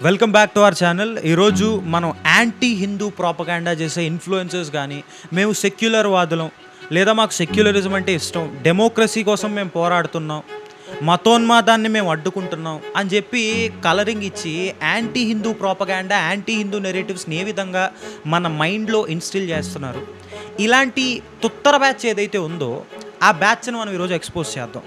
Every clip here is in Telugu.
Welcome back to our channel. ఈరోజు మనం యాంటీ హిందూ ప్రాపగాండా చేసే ఇన్ఫ్లుయెన్సర్స్ కానీ, మేము సెక్యులర్ వాదులం, లేదా మాకు సెక్యులరిజం అంటే ఇష్టం, డెమోక్రసీ కోసం మేము పోరాడుతున్నాం, మతోన్మాదాన్ని మేము అడ్డుకుంటున్నాం అని చెప్పి కలరింగ్ ఇచ్చి anti Hindu propaganda, anti Hindu నెరేటివ్స్ని ఏ విధంగా మన మైండ్లో ఇన్స్టిల్ చేస్తున్నారు. ఇలాంటి తుత్తర బ్యాచ్ ఏదైతే ఉందో ఆ బ్యాచ్ని మనం ఈరోజు ఎక్స్పోజ్ చేద్దాం.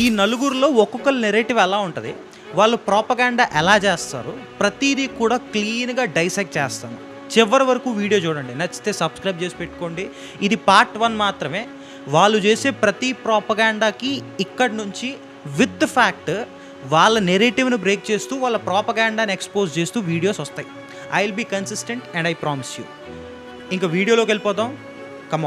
ఈ నలుగురిలో ఒక్కొక్కరి నెరేటివ్ ఎలా ఉంటుంది, వాళ్ళు ప్రాపగాండా ఎలా చేస్తారు, ప్రతిదీ కూడా క్లీన్గా డైసెక్ట్ చేస్తాను. చివరి వరకు వీడియో చూడండి, నచ్చితే సబ్స్క్రైబ్ చేసి పెట్టుకోండి. ఇది పార్ట్ 1 మాత్రమే. వాళ్ళు చేసే ప్రతి ప్రాపగాండాకి ఇక్కడి నుంచి విత్ ఫ్యాక్ట్ వాళ్ళ నెరేటివ్ని బ్రేక్ చేస్తూ వాళ్ళ ప్రాపగాండాని ఎక్స్పోజ్ చేస్తూ వీడియోస్ వస్తాయి. I will be consistent and I promise you. ఇంకా వీడియోలోకి వెళ్ళిపోదాం. కమ్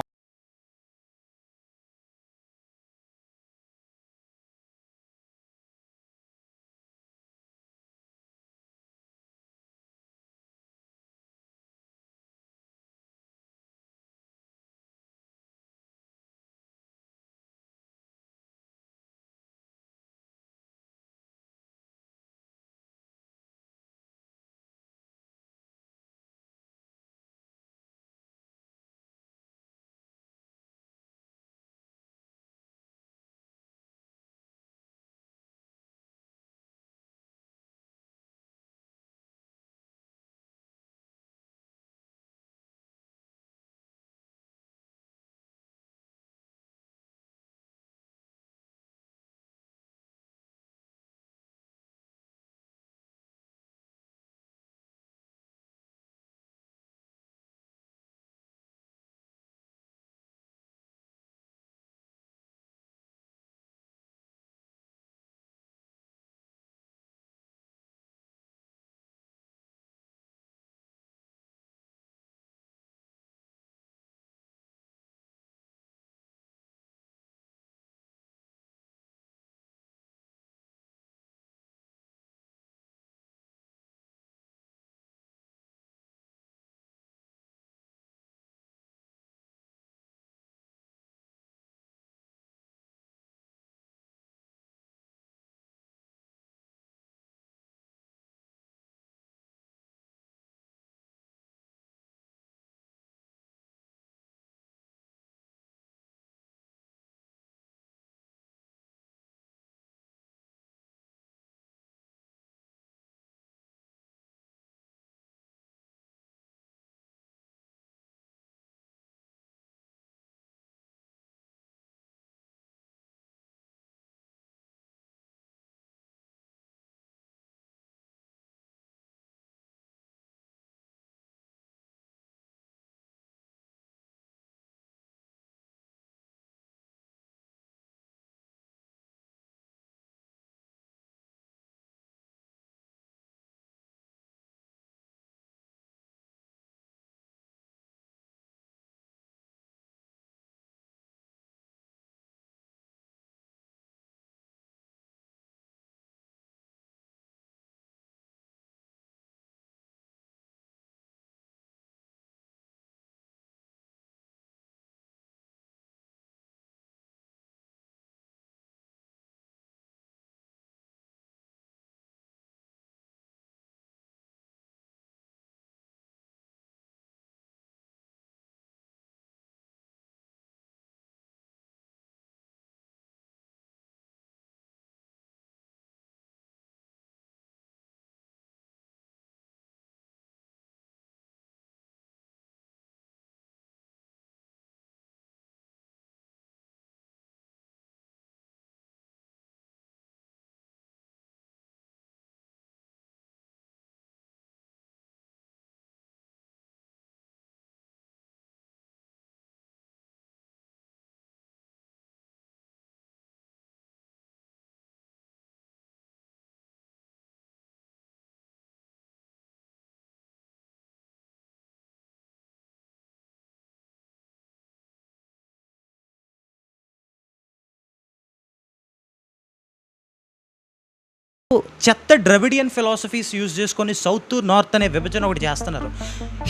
చెత్త ద్రవిడియన్ ఫిలాసఫీస్ యూజ్ చేసుకొని సౌత్ నార్త్ అనే విభజన ఒకటి చేస్తున్నారు.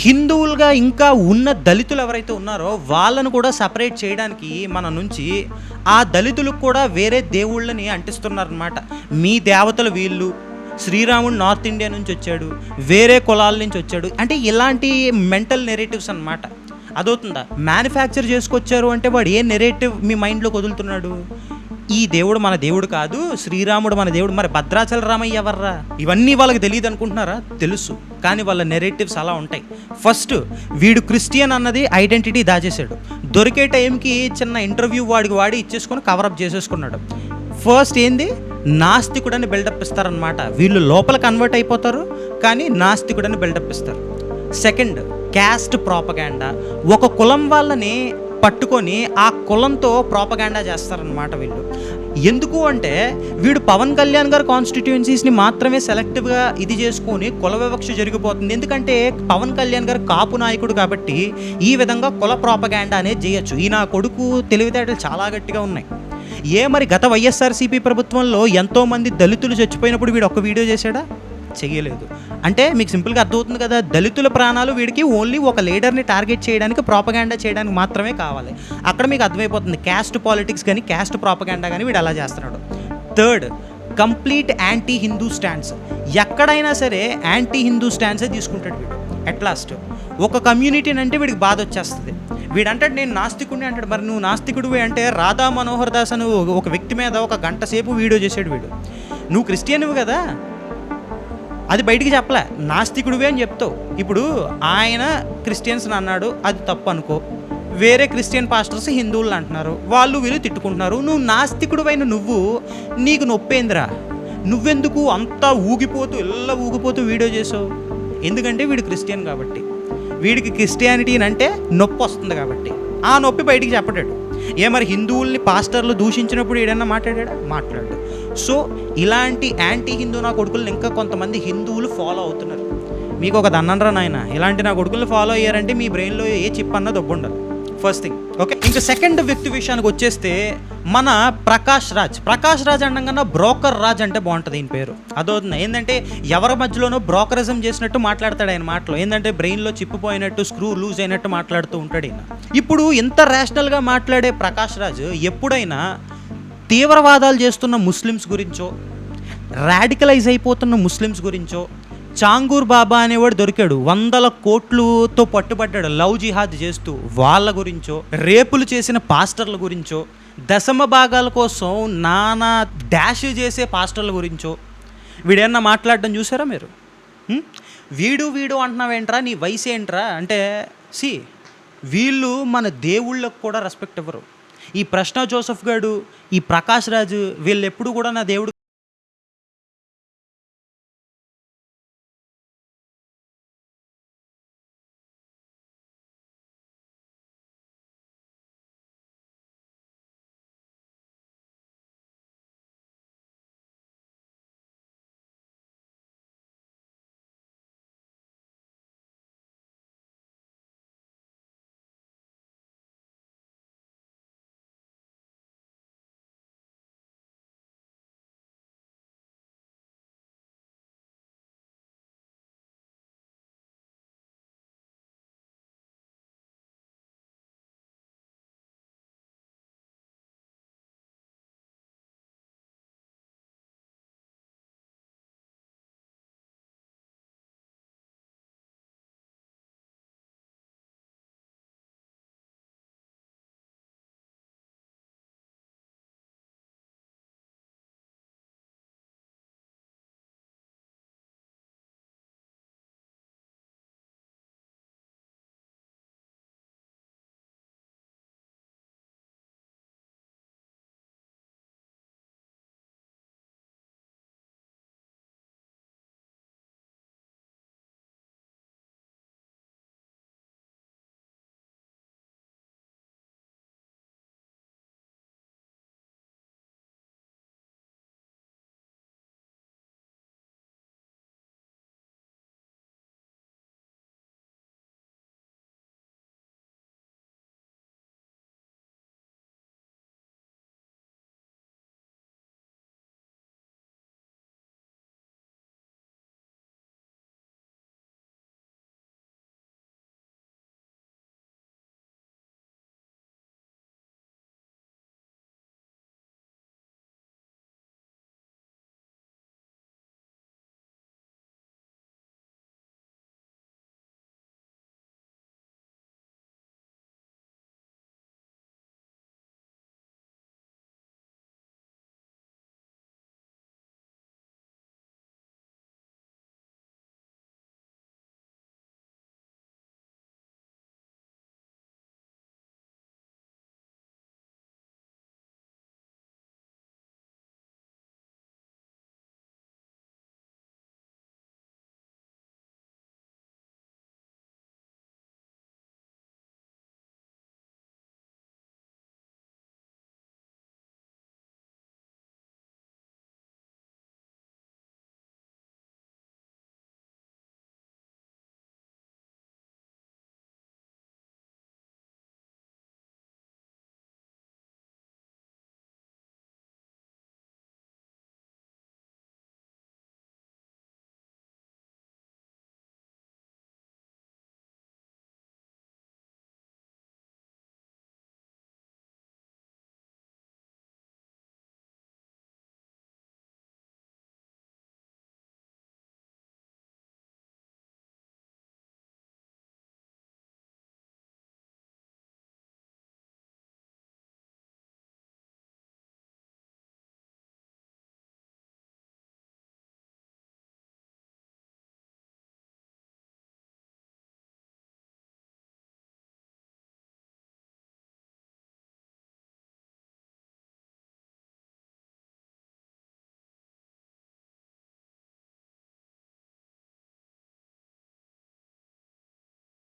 హిందువులుగా ఇంకా ఉన్న దళితులు ఎవరైతే ఉన్నారో వాళ్ళను కూడా సపరేట్ చేయడానికి మన నుంచి ఆ దళితులకు కూడా వేరే దేవుళ్ళని అంటిస్తున్నారనమాట. మీ దేవతలు వీళ్ళు, శ్రీరాముడు నార్త్ ఇండియా నుంచి వచ్చాడు, వేరే కులాల నుంచి వచ్చాడు, అంటే ఇలాంటి మెంటల్ నెరేటివ్స్ అనమాట. అదవుతుందా? మ్యానుఫ్యాక్చర్ చేసుకొచ్చారు అంటే వాడు ఏ నెరేటివ్ మీ మైండ్లోకి వదులుతున్నాడు? ఈ దేవుడు మన దేవుడు కాదు, శ్రీరాముడు మన దేవుడు, మరి భద్రాచల రామయ్య ఎవర్రా? ఇవన్నీ వాళ్ళకి తెలియదు అనుకుంటున్నారా? తెలుసు, కానీ వాళ్ళ నెరేటివ్స్ అలా ఉంటాయి. ఫస్ట్ వీడు క్రిస్టియన్ అన్నది ఐడెంటిటీ దాచేశాడు. దొరికే టైంకి చిన్న ఇంటర్వ్యూ వాడి ఇచ్చేసుకొని కవరప్ చేసేసుకున్నాడు. ఫస్ట్ ఏంది? నాస్తికుడని బిల్డప్ ఇస్తారనమాట. వీళ్ళు లోపల కన్వర్ట్ అయిపోతారు, కానీ నాస్తికుడని బిల్డప్ ఇస్తారు. Second, caste propaganda. ఒక కులం వాళ్ళని పట్టుకొని ఆ కులంతో ప్రాపగాండా చేస్తారనమాట వీళ్ళు. ఎందుకు అంటే వీడు పవన్ కళ్యాణ్ గారు కాన్స్టిట్యుయెన్సీస్ని మాత్రమే సెలెక్టివ్గా ఇది చేసుకొని కుల వివక్ష జరిగిపోతుంది. ఎందుకంటే పవన్ కళ్యాణ్ గారు కాపు నాయకుడు కాబట్టి ఈ విధంగా కుల ప్రాపగాండా అనేది చేయొచ్చు. ఈ నా కొడుకు తెలివితేటలు చాలా గట్టిగా ఉన్నాయి. మరి గత వైఎస్ఆర్సీపీ ప్రభుత్వంలో ఎంతోమంది దళితులు చచ్చిపోయినప్పుడు వీడు ఒక్క వీడియో చేశాడా? చేయలేదు. అంటే మీకు సింపుల్గా అర్థమవుతుంది కదా, దళితుల ప్రాణాలు వీడికి ఓన్లీ ఒక లీడర్ని టార్గెట్ చేయడానికి, ప్రాపగాండా చేయడానికి మాత్రమే కావాలి. అక్కడ మీకు అర్థమైపోతుంది క్యాస్ట్ పాలిటిక్స్ కానీ క్యాస్ట్ ప్రాపగాండా కానీ వీడు అలా చేస్తున్నాడు. Third, complete anti Hindu stands. ఎక్కడైనా సరే యాంటీ హిందూ స్టాండ్సే తీసుకుంటాడు వీడు. అట్ లాస్ట్ ఒక కమ్యూనిటీని అంటే వీడికి బాధ వచ్చేస్తుంది. వీడంటాడు నేను నాస్తికుడిని అంటాడు. మరి నువ్వు నాస్తికుడివి అంటే రాధా మనోహర్ దాస్ అని ఒక వ్యక్తి మీద ఒక గంట సేపు వీడియో చేసాడు వీడు. నువ్వు క్రిస్టియన్వి కదా, అది బయటికి చెప్పలే, నాస్తికుడివే అని చెప్తావు. ఇప్పుడు ఆయన క్రిస్టియన్స్ అన్నాడు, అది తప్పు అనుకో. వేరే క్రిస్టియన్ పాస్టర్స్ హిందువులు అంటున్నారు, వాళ్ళు వీళ్ళు తిట్టుకుంటున్నారు. నువ్వు నాస్తికుడివైన నువ్వు, నీకు నొప్పేందిరా? నువ్వెందుకు అంతా ఊగిపోతూ వీడియో చేసావు? ఎందుకంటే వీడు క్రిస్టియన్ కాబట్టి, వీడికి క్రిస్టియానిటీ అంటే నొప్పి వస్తుంది కాబట్టి ఆ నొప్పి బయటికి చెప్పడాడు. మరి హిందువుల్ని పాస్టర్లు దూషించినప్పుడు ఏడన్నా మాట్లాడు. సో ఇలాంటి యాంటీ హిందూ నా కొడుకులను ఇంకా కొంతమంది హిందువులు ఫాలో అవుతున్నారు. మీకు ఒక దన్ననరా నాయన, ఇలాంటి నా కొడుకులను ఫాలో అయ్యారంటే మీ బ్రెయిన్లో ఏ చిప్ అన్న దొబ్బు ఉండాలి. First thing. ఓకే, ఇంకా సెకండ్ వ్యక్తి విషయానికి వచ్చేస్తే మన ప్రకాష్ రాజ్ అనగానే బ్రోకర్ రాజ్ అంటే బాగుంటుంది ఈయన పేరు. అదవుతుంది ఏంటంటే ఎవరి మధ్యలోనో బ్రోకరిజం చేసినట్టు మాట్లాడతాడు ఆయన మాటలో. ఏంటంటే బ్రెయిన్లో చిప్పిపోయినట్టు, స్క్రూ లూజ్ అయినట్టు మాట్లాడుతూ ఉంటాడు ఈయన. ఇప్పుడు ఇంత రేషనల్గా మాట్లాడే ప్రకాష్ రాజ్ ఎప్పుడైనా తీవ్రవాదాలు చేస్తున్న ముస్లిమ్స్ గురించో, రాడికలైజ్ అయిపోతున్న ముస్లిమ్స్ గురించో, చాంగూర్ బాబా అనేవాడు దొరికాడు, 100 కోట్లతో పట్టుబడ్డాడు లవ్ జిహాద్ చేస్తూ, వాళ్ళ గురించో, రేపులు చేసిన పాస్టర్ల గురించో, దశమ భాగాల కోసం నానా డాష్ చేసే పాస్టర్ల గురించో వీడేమన్నా మాట్లాడడం చూసారా మీరు? వీడు అంటున్నావేంట్రా, నీ వయసు ఏంట్రా అంటే, వీళ్ళు మన దేవుళ్ళకు కూడా రెస్పెక్ట్ ఇవ్వరు. ఈ ప్రశ్న జోసెఫ్ గారు, ఈ ప్రకాష్ రాజు, వీళ్ళు ఎప్పుడు కూడా నా దేవుడు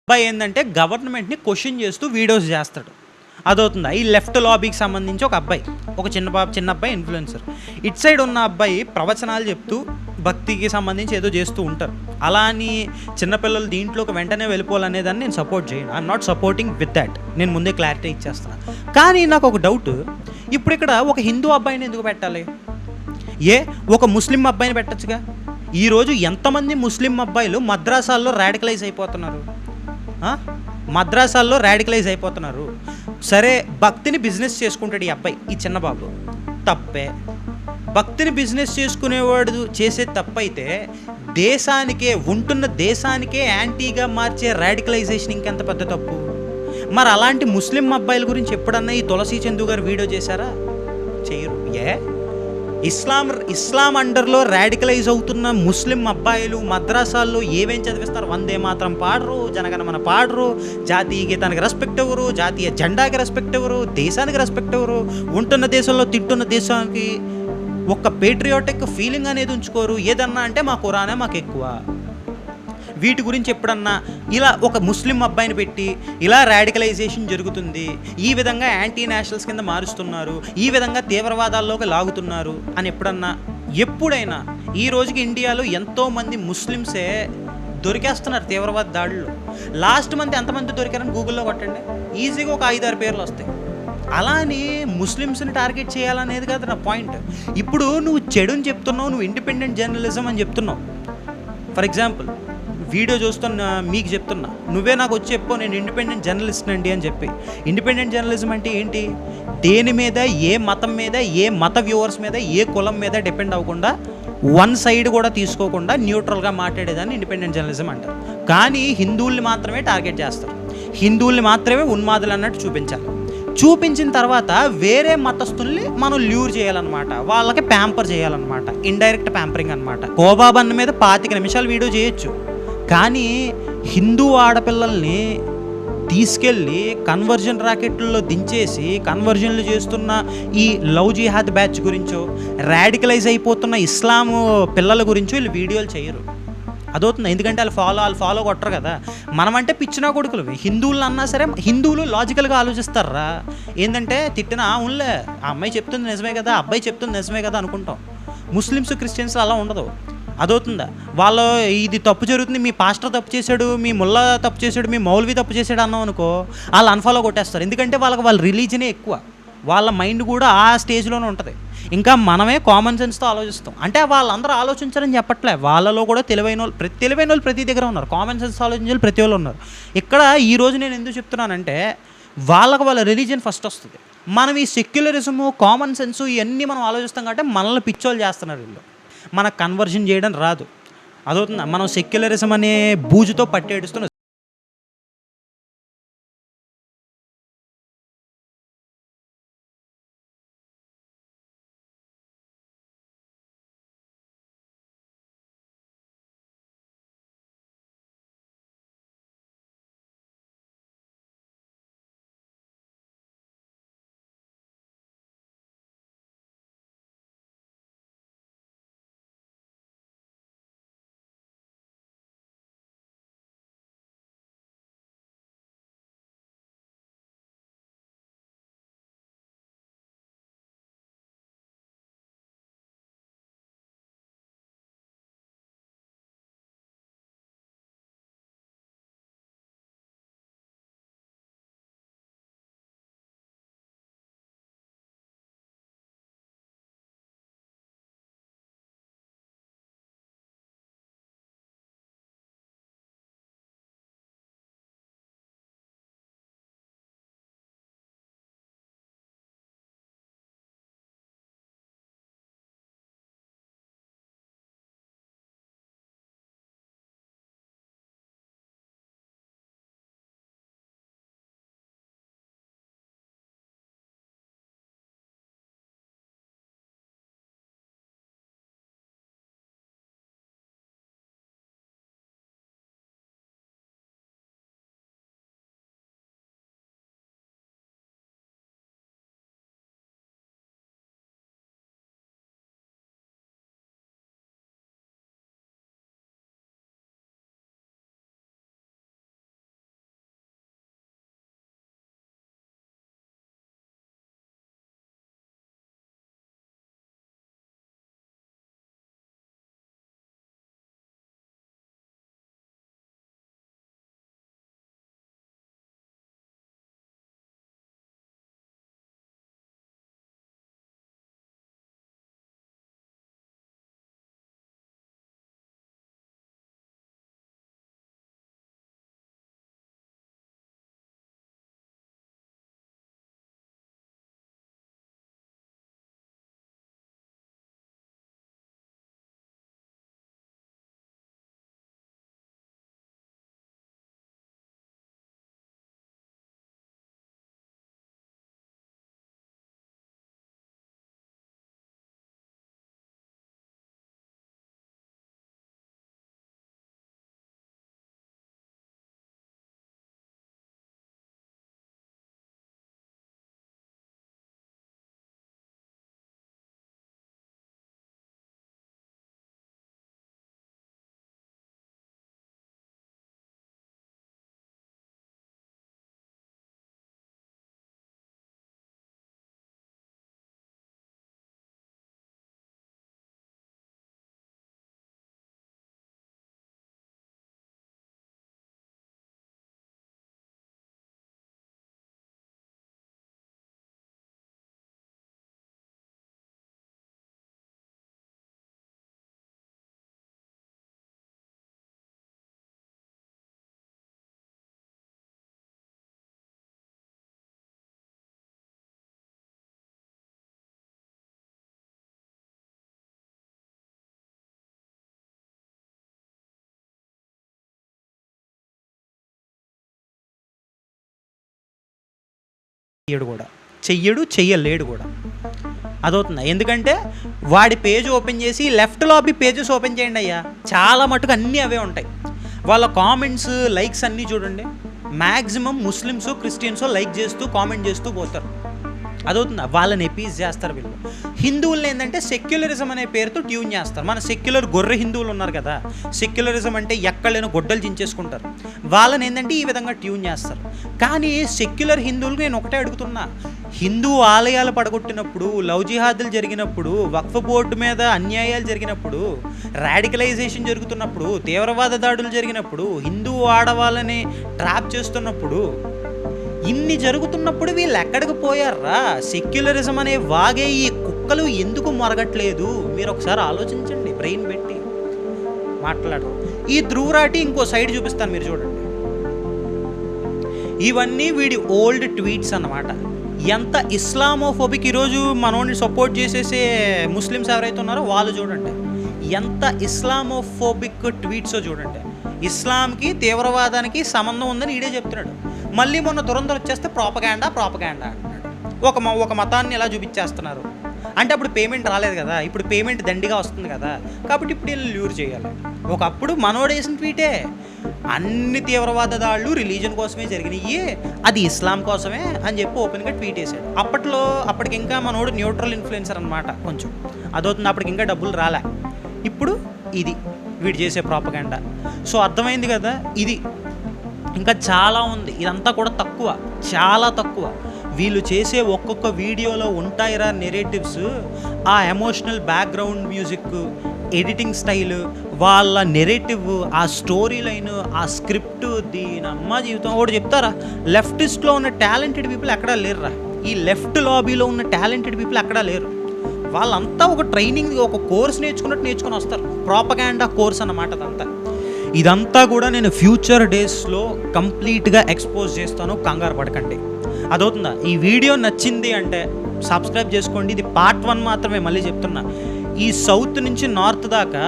అబ్బాయి ఏందంటే గవర్నమెంట్‌ని క్వెషన్ చేస్తూ వీడియోస్ చేస్తాడు. అదవుతుందా? ఈ లెఫ్ట్ లాబీకి సంబంధించి ఒక అబ్బాయి. ఒక చిన్న అబ్బాయి ఇన్‌ఫ్లుయెన్సర్. ఇటు సైడ్ ఉన్న అబ్బాయి ప్రవచనాలు చెప్తూ భక్తికి సంబంధించి ఏదో చేస్తూ ఉంటారు. అలా అని చిన్న పిల్లలు దీంట్లోకి వెంటనే వెళ్ళిపోవాలనే దాన్ని నేను సపోర్ట్ చేయను. I'm not supporting with thought. నేను ముందే క్లారిటీ ఇచ్చేస్తున్నా. కానీ నాకు ఒక డౌట్. ఇప్పుడిక్కడ ఒక హిందూ అబ్బాయిని ఎందుకు పెట్టాలి? ఒక ముస్లిం అబ్బాయిని పెట్టొచ్చుగా. ఈరోజు ఎంతమంది ముస్లిం అబ్బాయిలు మద్రాసాల్లో రాడికలైజ్ అయిపోతున్నారు. మద్రాసాల్లో రాడికలైజ్ అయిపోతున్నారు. సరే, భక్తిని బిజినెస్ చేసుకుంటాడు ఈ అబ్బాయి, ఈ చిన్న బాబు. తప్పే. భక్తిని బిజినెస్ చేసుకునేవాడు చేసే తప్పైతే ఉంటున్న దేశానికే యాంటీగా మార్చే రాడికలైజేషన్ ఇంకెంత పెద్ద తప్పు. మరి అలాంటి ముస్లిం అబ్బాయిల గురించి ఎప్పుడన్నా ఈ తులసి చందు గారు వీడియో చేశారా? చేయరు. ఇస్లాం అండర్లో రాడికలైజ్ అవుతున్న ముస్లిం అబ్బాయిలు మద్రాసాల్లో ఏమేం చదివిస్తారు? వందే మాత్రం పాడరు, జనగణమన పాడరు, జాతీయ గీతానికి రెస్పెక్ట్ ఎవరు, జాతీయ జెండాకి రెస్పెక్ట్ ఎవరు, దేశానికి రెస్పెక్ట్ ఎవరు, ఉంటున్న దేశంలో తింటున్న దేశానికి ఒక పేట్రియాటిక్ ఫీలింగ్ అనేది ఉంచుకోరు. ఏదన్నా అంటే మా ఖురానే మాకు ఎక్కువ. వీటి గురించి ఎప్పుడన్నా ఇలా ఒక ముస్లిం అబ్బాయిని పెట్టి ఇలా రాడికలైజేషన్ జరుగుతుంది, ఈ విధంగా యాంటీ నేషనల్స్ కింద మారుస్తున్నారు, ఈ విధంగా తీవ్రవాదాల్లోకి లాగుతున్నారు అని ఎప్పుడైనా ఈ రోజుకి ఇండియాలో ఎంతోమంది ముస్లిమ్సే దొరికేస్తున్నారు తీవ్రవాద దాడుల్లో. లాస్ట్ మంత్ ఎంతమంది దొరికారని గూగుల్లో కొట్టండి, ఈజీగా ఒక 5-6 పేర్లు వస్తాయి. అలా అని ముస్లిమ్స్ని టార్గెట్ చేయాలనేది కాదు నా పాయింట్. ఇప్పుడు నువ్వు చెడుని చెప్తున్నావు, నువ్వు ఇండిపెండెంట్ జర్నలిజం అని చెప్తున్నావు. ఫర్ ఎగ్జాంపుల్, వీడియో చూస్తున్న మీకు చెప్తున్నా, నువ్వే నాకు వచ్చి చెప్పు నేను ఇండిపెండెంట్ జర్నలిస్ట్ అండి అని చెప్పి. ఇండిపెండెంట్ జర్నలిజం అంటే ఏంటి? దేని మీద, ఏ మతం మీద, ఏ మత వ్యూవర్స్ మీద, ఏ కులం మీద డిపెండ్ అవ్వకుండా, వన్ సైడ్ కూడా తీసుకోకుండా న్యూట్రల్గా మాట్లాడేదాన్ని ఇండిపెండెంట్ జర్నలిజం అంటారు. కానీ హిందువుల్ని మాత్రమే టార్గెట్ చేస్తారు. హిందువుల్ని మాత్రమే ఉన్మాదులు అన్నట్టు చూపించాలి. చూపించిన తర్వాత వేరే మతస్థుల్ని మనం ల్యూర్ చేయాలన్నమాట, వాళ్ళకి ప్యాంపర్ చేయాలన్నమాట. ఇండైరెక్ట్ ప్యాంపరింగ్ అనమాట. కోబాబన్న మీద 25 నిమిషాలు వీడియో చేయొచ్చు, కానీ హిందూ ఆడపిల్లల్ని తీసుకెళ్ళి కన్వర్జన్ ర్యాకెట్లలో దించేసి కన్వర్జన్లు చేస్తున్న ఈ లవ్ జిహాద్ బ్యాచ్ గురించో, రాడికలైజ్ అయిపోతున్న ఇస్లాము పిల్లల గురించో వీళ్ళు వీడియోలు చేయరు. అదవుతుంది. ఎందుకంటే వాళ్ళు ఫాలో కొట్టరు కదా. మనమంటే పిచ్చినా కొడుకులు. హిందువులు అన్నా సరే, హిందువులు లాజికల్గా ఆలోచిస్తారా? ఏంటంటే తిట్టినా అవునులే, ఆ అమ్మాయి చెప్తుంది నిజమే కదా, అబ్బాయి చెప్తుంది నిజమే కదా అనుకుంటాం. ముస్లిమ్స్, క్రిస్టియన్స్ అలా ఉండదు. అదవుతుందా? వాళ్ళు ఇది తప్పు జరుగుతుంది, మీ పాస్టర్ తప్పు చేశాడు, మీ ముల్లా తప్పు చేశాడు, మీ మౌల్వీ తప్పు చేశాడు అన్నాం అనుకో, వాళ్ళు అన్ఫాలో కొట్టేస్తారు. ఎందుకంటే వాళ్ళ రిలీజనే ఎక్కువ, వాళ్ళ మైండ్ కూడా ఆ స్టేజ్లోనే ఉంటుంది. ఇంకా మనమే కామన్ సెన్స్తో ఆలోచిస్తాం. అంటే వాళ్ళందరూ ఆలోచించారని చెప్పట్లే, వాళ్ళలో కూడా తెలివైన వాళ్ళు ప్రతి దగ్గర ఉన్నారు. కామన్ సెన్స్ ఆలోచించాలి ప్రతి వాళ్ళు ఉన్నారు. ఇక్కడ ఈరోజు నేను ఎందుకు చెప్తున్నానంటే, వాళ్ళ రిలీజియన్ ఫస్ట్ వస్తుంది. మనం ఈ సెక్యులరిజము, కామన్ సెన్సు ఇవన్నీ మనం ఆలోచిస్తాం కాబట్టి మనల్ని పిచ్చోళ్ళు చేస్తున్నారు వీళ్ళు. మనకు కన్వర్షన్ చేయడం రాదు. అదవుతుందా? మనం సెక్యులరిజం అనే బూజుతో పట్టేడుస్తున్న చెయ్యలేడు కూడా. అదవుతుందా? ఎందుకంటే వాడి పేజ్ ఓపెన్ చేసి లెఫ్ట్ లాబీ పేజెస్ ఓపెన్ చేయండి అయ్యా, చాలా మటుకు అన్నీ అవే ఉంటాయి. వాళ్ళ కామెంట్స్, లైక్స్ అన్నీ చూడండి, మ్యాక్సిమం ముస్లిమ్స్, క్రిస్టియన్స్ లైక్ చేస్తూ కామెంట్ చేస్తూ పోతారు. అదవుతుందా? వాళ్ళని ఎపీజ్ చేస్తారు వీళ్ళు. హిందువులను ఏంటంటే సెక్యులరిజం అనే పేరుతో ట్యూన్ చేస్తారు. మన సెక్యులర్ గొర్రె హిందువులు ఉన్నారు కదా, సెక్యులరిజం అంటే ఎక్కడైనా గొడ్డలు చించేసుకుంటారు, వాళ్ళని ఏంటంటే ఈ విధంగా ట్యూన్ చేస్తారు. కానీ సెక్యులర్ హిందువులకు నేను ఒకటే అడుగుతున్నా, హిందూ ఆలయాలు పడగొట్టినప్పుడు, లవ్ జిహాదులు జరిగినప్పుడు, వక్ఫ్ బోర్డు మీద అన్యాయాలు జరిగినప్పుడు, రాడికలైజేషన్ జరుగుతున్నప్పుడు, తీవ్రవాద దాడులు జరిగినప్పుడు, హిందూ ఆడవాళ్ళని ట్రాప్ చేస్తున్నప్పుడు, ఇన్ని జరుగుతున్నప్పుడు వీళ్ళు ఎక్కడికి పోయారా? సెక్యులరిజం అనే వాగే ఈ కుక్కలు ఎందుకు మొరగట్లేదు? మీరు ఒకసారి ఆలోచించండి, బ్రెయిన్ పెట్టి మాట్లాడరు. ఈ ధ్రువరాటి ఇంకో సైడ్ చూపిస్తాను, మీరు చూడండి. ఇవన్నీ వీడి ఓల్డ్ ట్వీట్స్ అన్నమాట. ఎంత ఇస్లామోఫోబిక్. ఈరోజు మనోడిని సపోర్ట్ చేసేసే ముస్లిమ్స్ ఎవరైతే ఉన్నారో వాళ్ళు చూడండి ఎంత ఇస్లామోఫోబిక్ ట్వీట్సో చూడండి. ఇస్లాంకి తీవ్రవాదానికి సంబంధం ఉందని ఈడే చెప్తున్నాడు. మళ్ళీ మొన్న దురంధర్ వచ్చేస్తే ప్రాపగాండా అంటున్నాడు. ఒక మతాన్ని ఎలా చూపించేస్తున్నారు అంటే అప్పుడు పేమెంట్ రాలేదు కదా, ఇప్పుడు పేమెంట్ దండిగా వస్తుంది కదా, కాబట్టి ఇప్పుడు వీళ్ళు ల్యూర్ చేయాలి. ఒకప్పుడు మనోడేసిన ట్వీటే, అన్ని తీవ్రవాద దాళ్ళు రిలీజన్ కోసమే జరిగినాయి, అది ఇస్లాం కోసమే అని చెప్పి ఓపెన్గా ట్వీట్ వేసాడు. అప్పటికి ఇంకా మనోడు న్యూట్రల్ ఇన్ఫ్లుయెన్సర్ అనమాట కొంచెం. అదవుతుంది, అప్పటికి ఇంకా డబ్బులు రాలే. ఇప్పుడు ఇది వీడు చేసే ప్రాపగాండా. సో అర్థమైంది కదా, ఇది ఇంకా చాలా ఉంది. ఇదంతా కూడా చాలా తక్కువ. వీళ్ళు చేసే ఒక్కొక్క వీడియోలో ఉంటాయిరా నెరేటివ్స్, ఆ emotional background music, editing style, వాళ్ళ నెరేటివ్, ఆ స్టోరీ లైన్, ఆ స్క్రిప్ట్, దీనమ్మ జీవితం. ఒకటి చెప్తారా, లెఫ్టిస్ట్లో ఉన్న టాలెంటెడ్ పీపుల్ ఎక్కడా లేరురా. ఈ లెఫ్ట్ లాబీలో ఉన్న టాలెంటెడ్ పీపుల్ ఎక్కడా లేరు. వాళ్ళంతా ఒక ట్రైనింగ్, ఒక కోర్స్ నేర్చుకుని వస్తారు. ప్రాపగాండా కోర్స్ అన్నమాట అదంతా. ఇదంతా కూడా నేను ఫ్యూచర్ డేస్లో కంప్లీట్గా ఎక్స్పోజ్ చేస్తాను, కంగారు పడకండి. అదవుతుందా? ఈ వీడియో నచ్చింది అంటే సబ్స్క్రైబ్ చేసుకోండి. ఇది పార్ట్ 1 మాత్రమే, మళ్ళీ చెప్తున్నా. ఈ సౌత్ నుంచి నార్త్ దాకా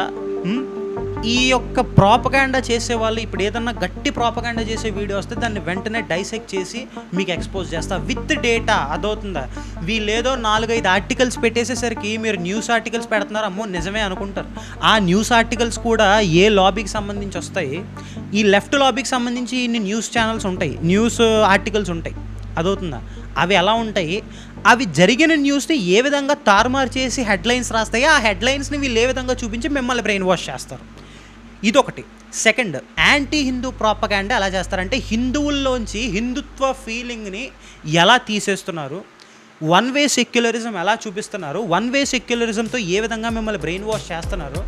ఈ యొక్క ప్రాపగాండా చేసే వాళ్ళు ఇప్పుడు ఏదన్నా గట్టి ప్రాపగాండా చేసే వీడియో వస్తే దాన్ని వెంటనే డైసెక్ట్ చేసి మీకు ఎక్స్పోజ్ చేస్తా విత్ డేటా. అదవుతుందా? వీళ్ళేదో 4-5 ఆర్టికల్స్ పెట్టేసేసరికి మీరు న్యూస్ ఆర్టికల్స్ పెడుతున్నారు, అమ్మో నిజమే అనుకుంటారు. ఆ న్యూస్ ఆర్టికల్స్ కూడా ఏ లాబీకి సంబంధించి వస్తాయి? ఈ లెఫ్ట్ లాబీకి సంబంధించి ఇన్ని న్యూస్ ఛానల్స్ ఉంటాయి, న్యూస్ ఆర్టికల్స్ ఉంటాయి. అదవుతుందా? అవి ఎలా ఉంటాయి? అవి జరిగిన న్యూస్ని ఏ విధంగా తారుమారు చేసి హెడ్లైన్స్ రాస్తాయి, ఆ హెడ్లైన్స్ని వీళ్ళు ఏ విధంగా చూపించి మిమ్మల్ని బ్రెయిన్ వాష్ చేస్తారు. ఇదొకటి. సెకండ్, యాంటీ హిందూ ప్రాపగాండా ఎలా చేస్తారంటే హిందువుల్లోంచి హిందుత్వ ఫీలింగ్ని ఎలా తీసేస్తున్నారు, వన్ వే సెక్యులరిజం ఎలా చూపిస్తున్నారు, వన్ వే సెక్యులరిజంతో ఏ విధంగా మిమ్మల్ని బ్రెయిన్ వాష్ చేస్తున్నారు,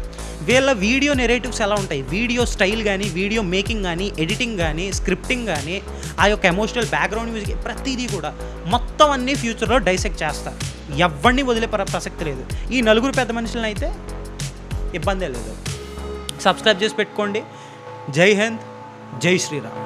వీళ్ళ వీడియో నెరేటివ్స్ ఎలా ఉంటాయి, వీడియో స్టైల్ కానీ, వీడియో మేకింగ్ కానీ, ఎడిటింగ్ కానీ, స్క్రిప్టింగ్ కానీ, ఆ యొక్క ఎమోషనల్ బ్యాక్గ్రౌండ్ మ్యూజిక్, ప్రతిదీ కూడా మొత్తం అన్నీ ఫ్యూచర్లో డైసెక్ట్ చేస్తారు. ఎవరిని వదిలే ప్రసక్తి లేదు. ఈ 4 పెద్ద మనుషులను అయితే ఇబ్బందే లేదు. సబ్స్క్రైబ్ చేసి పెట్టుకోండి. జై హింద్, జై శ్రీరామ్.